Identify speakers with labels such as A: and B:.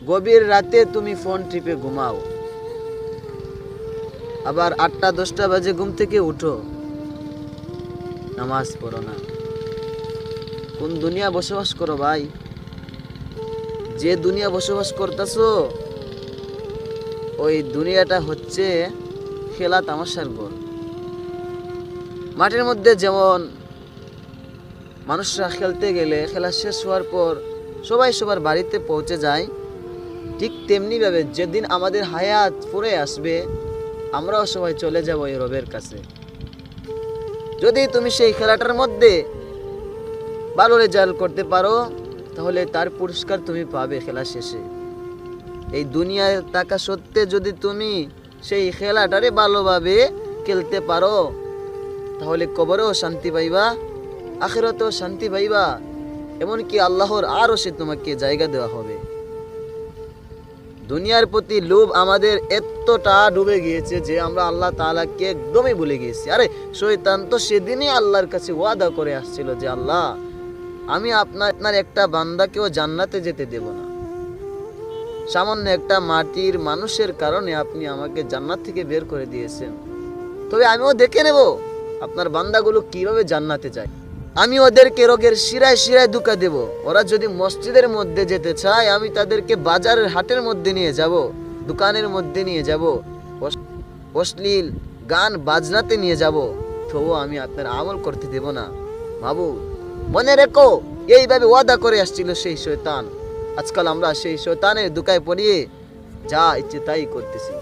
A: গভীর রাতে তুমি ফোন টিপে ঘুমাও, আবার 8টা-10টা বাজে ঘুম থেকে উঠো, নামাজ পড়ো না। কোন দুনিয়া বসবাস করো ভাই? যে দুনিয়া বসবাস করতেছো ওই দুনিয়াটা হচ্ছে খেলা তামাশার ঘর। মাঠের মধ্যে যেমন মানুষরা খেলতে গেলে খেলা শেষ হওয়ার পর সবাই সবার বাড়িতে পৌঁছে যায়, ঠিক তেমনি ভাবে যেদিন আমাদের হায়াত ফুরে আসবে আমরাও সবাই চলে যাব এই রবের কাছে। যদি তুমি সেই খেলাটার মধ্যে ভালো রেজাল্ট করতে পারো তাহলে তার পুরস্কার তুমি পাবে খেলা শেষে। এই দুনিয়ায় থাকা সত্ত্বে যদি তুমি সেই খেলাটারে ভালোভাবে খেলতে পারো তাহলে কবরেও শান্তি পাইবা, আখিরাতেও শান্তি পাইবা, এমনকি আল্লাহর আরশে তোমাকে জায়গা দেওয়া হবে। দুনিয়ার প্রতি লোভ আমাদের এতটা ডুবে গিয়েছে যে আমরা আল্লাহ তাআলাকে একদমই ভুলে গিয়েছি। আরে শয়তান তো সেদিনই আল্লাহর কাছে ওয়াদা করে আসছিল যে আল্লাহ, আমি আপনার একটা বান্দাকেও জান্নাতে যেতে দেব না। সামান্য একটা মাটির মানুষের কারণে আপনি আমাকে জান্নাত থেকে বের করে দিয়েছেন, তবে আমিও দেখে নেব আপনার বান্দাগুলো কিভাবে জান্নাতে যায়। আমি ওদেরকে রোগের শিরায় শিরায় ধোঁকা দেব। ওরা যদি মসজিদের মধ্যে যেতে চায় আমি তাদেরকে বাজারের হাটের মধ্যে নিয়ে যাব, দোকানের মধ্যে নিয়ে যাব, অশ্লীল গান বাজনাতে নিয়ে যাব, তবুও আমি আপনার আমল করতে দেব না। মাবুদ, মনে রেখো, এইভাবে ওয়াদা করে আসছিল সেই শয়তান। আজকাল আমরা সেই শয়তানের ধোঁকায় পড়িয়ে যা ইচ্ছে তাই করতেছি।